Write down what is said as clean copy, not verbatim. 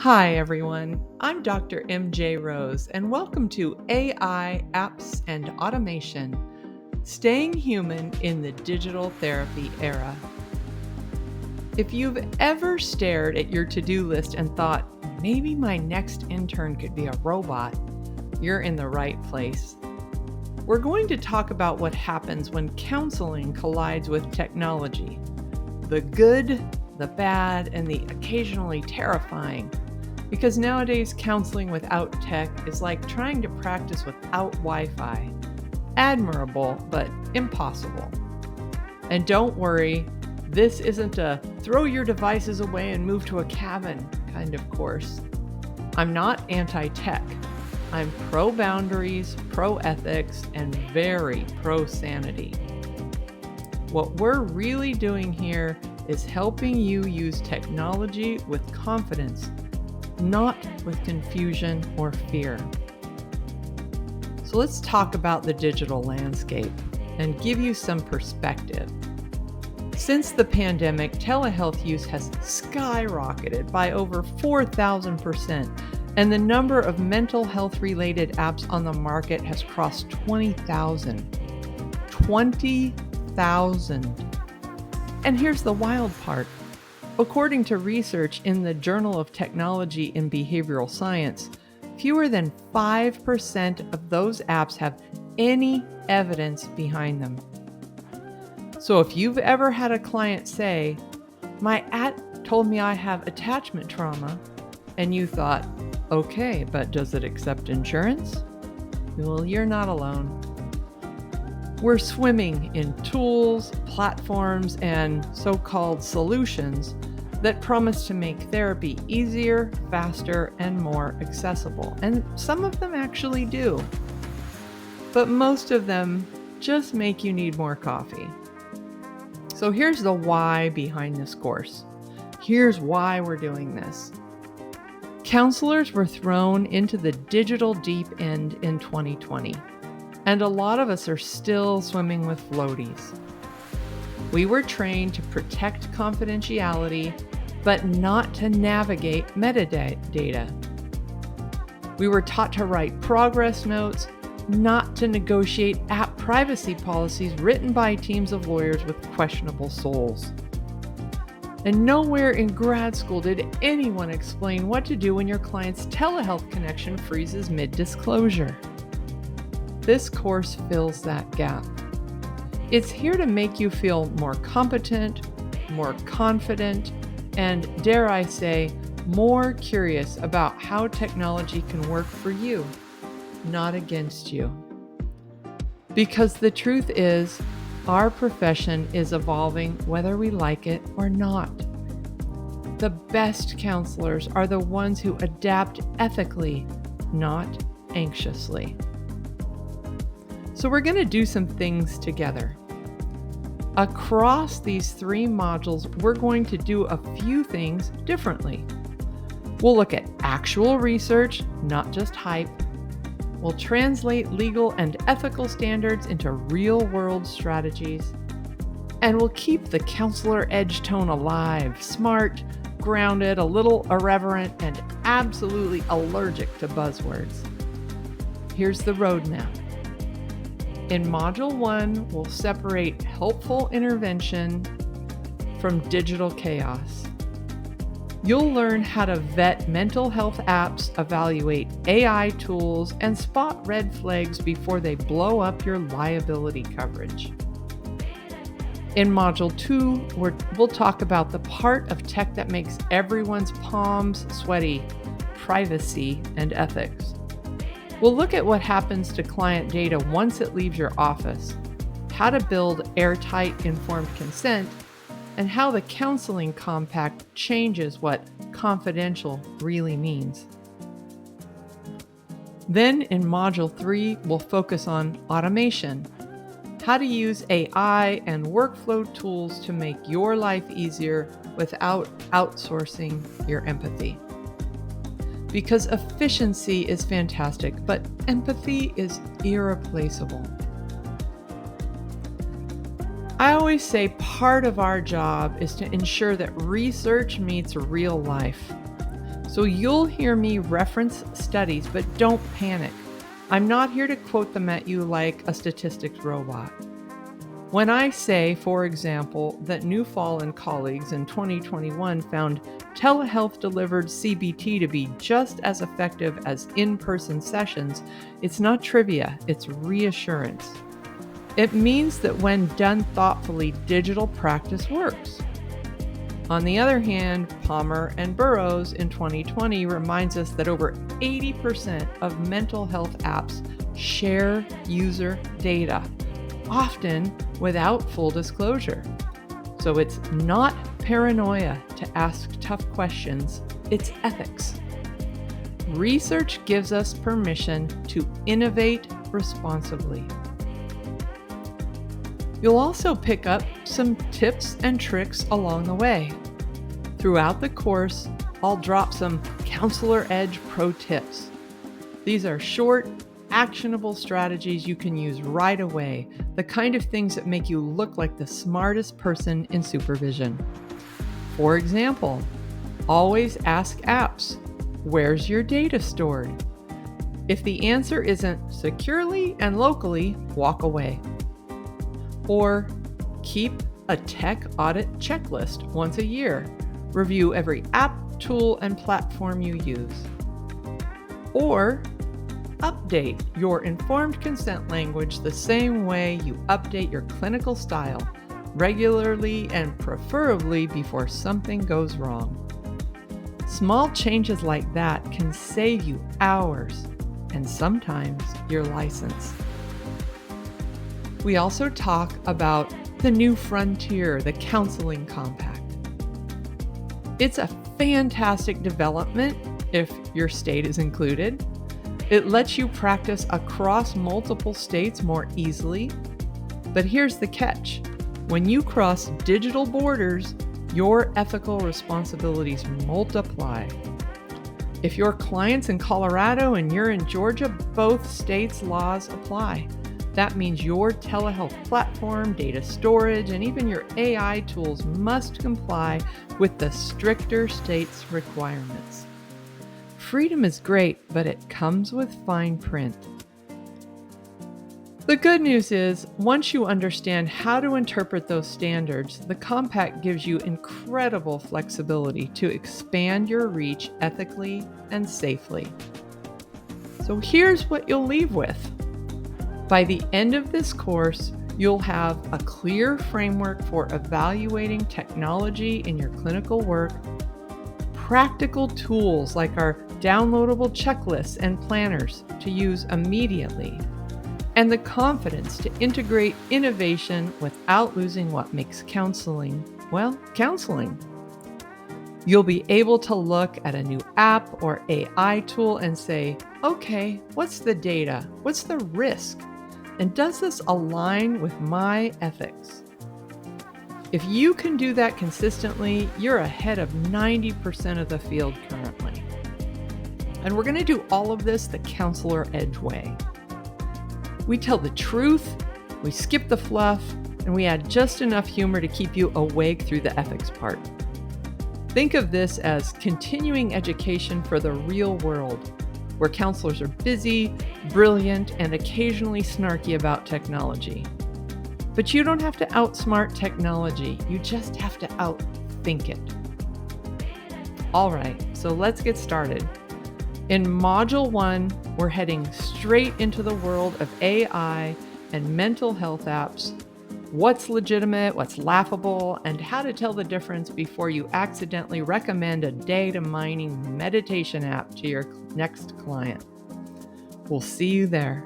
Hi, everyone. I'm Dr. MJ Rose, and welcome to AI, Apps, and Automation Staying Human in the Digital Therapy Era. If you've ever stared at your to do list and thought, maybe my next intern could be a robot, you're in the right place. We're going to talk about what happens when counseling collides with technology, the good, the bad, and the occasionally terrifying. Because nowadays, counseling without tech is like trying to practice without Wi-Fi. Admirable, but impossible. And don't worry, this isn't a throw your devices away and move to a cabin kind of course. I'm not anti-tech. I'm pro-boundaries, pro-ethics, and very pro-sanity. What we're really doing here is helping you use technology with confidence, not with confusion or fear. So let's talk about the digital landscape and give you some perspective. Since the pandemic, telehealth use has skyrocketed by over 4,000%, and the number of mental health related apps on the market has crossed 20,000. 20,000. And here's the wild part. According to research in the Journal of Technology and Behavioral Science, fewer than 5% of those apps have any evidence behind them. So if you've ever had a client say, "My app told me I have attachment trauma," and you thought, "Okay, but does it accept insurance?" Well, you're not alone. We're swimming in tools, platforms, and so-called solutions that promise to make therapy easier, faster, and more accessible. And some of them actually do. But most of them just make you need more coffee. So here's the why behind this course. Here's why we're doing this. Counselors were thrown into the digital deep end in 2020. And a lot of us are still swimming with floaties. We were trained to protect confidentiality, but not to navigate metadata. We were taught to write progress notes, not to negotiate app privacy policies written by teams of lawyers with questionable souls. And nowhere in grad school did anyone explain what to do when your client's telehealth connection freezes mid-disclosure. This course fills that gap. It's here to make you feel more competent, more confident, and dare I say, more curious about how technology can work for you, not against you. Because the truth is, our profession is evolving whether we like it or not. The best counselors are the ones who adapt ethically, not anxiously. So we're going to do some things together. Across these 3 modules, we're going to do a few things differently. We'll look at actual research, not just hype. We'll translate legal and ethical standards into real-world strategies. And we'll keep the counselor edge tone alive, smart, grounded, a little irreverent, and absolutely allergic to buzzwords. Here's the roadmap. In Module 1, we'll separate helpful intervention from digital chaos. You'll learn how to vet mental health apps, evaluate AI tools, and spot red flags before they blow up your liability coverage. In Module 2, we'll talk about the part of tech that makes everyone's palms sweaty, privacy and ethics. We'll look at what happens to client data once it leaves your office, how to build airtight informed consent, and how the counseling compact changes what confidential really means. Then in Module 3, we'll focus on automation, how to use AI and workflow tools to make your life easier without outsourcing your empathy. Because efficiency is fantastic, but empathy is irreplaceable. I always say part of our job is to ensure that research meets real life. So you'll hear me reference studies, but don't panic. I'm not here to quote them at you like a statistics robot. When I say, for example, that Newfall and colleagues in 2021 found telehealth delivered CBT to be just as effective as in-person sessions, it's not trivia, it's reassurance. It means that when done thoughtfully, digital practice works. On the other hand, Palmer and Burrows in 2020 reminds us that over 80% of mental health apps share user data, often without full disclosure. So it's not paranoia to ask tough questions, it's ethics. Research gives us permission to innovate responsibly. You'll also pick up some tips and tricks along the way. Throughout the course, I'll drop some Counselor Edge pro tips. These are short, actionable strategies you can use right away, the kind of things that make you look like the smartest person in supervision. For example, always ask apps, where's your data stored? If the answer isn't securely and locally, walk away. Or keep a tech audit checklist once a year. Review every app, tool, and platform you use. Or update your informed consent language the same way you update your clinical style, regularly and preferably before something goes wrong. Small changes like that can save you hours and sometimes your license. We also talk about the new frontier, the counseling compact. It's a fantastic development if your state is included. It lets you practice across multiple states more easily. But here's the catch. When you cross digital borders, your ethical responsibilities multiply. If your client's in Colorado and you're in Georgia, both states' laws apply. That means your telehealth platform, data storage, and even your AI tools must comply with the stricter state's requirements. Freedom is great, but it comes with fine print. The good news is, once you understand how to interpret those standards, the Compact gives you incredible flexibility to expand your reach ethically and safely. So here's what you'll leave with. By the end of this course, you'll have a clear framework for evaluating technology in your clinical work, practical tools like our downloadable checklists and planners to use immediately, and the confidence to integrate innovation without losing what makes counseling, well, counseling. You'll be able to look at a new app or AI tool and say, okay, what's the data? What's the risk? And does this align with my ethics? If you can do that consistently, you're ahead of 90% of the field currently. And we're going to do all of this the Counselor Edge way. We tell the truth, we skip the fluff, and we add just enough humor to keep you awake through the ethics part. Think of this as continuing education for the real world, where counselors are busy, brilliant, and occasionally snarky about technology. But you don't have to outsmart technology, you just have to outthink it. All right, so let's get started. In Module 1, we're heading straight into the world of AI and mental health apps, what's legitimate, what's laughable, and how to tell the difference before you accidentally recommend a data mining meditation app to your next client. We'll see you there.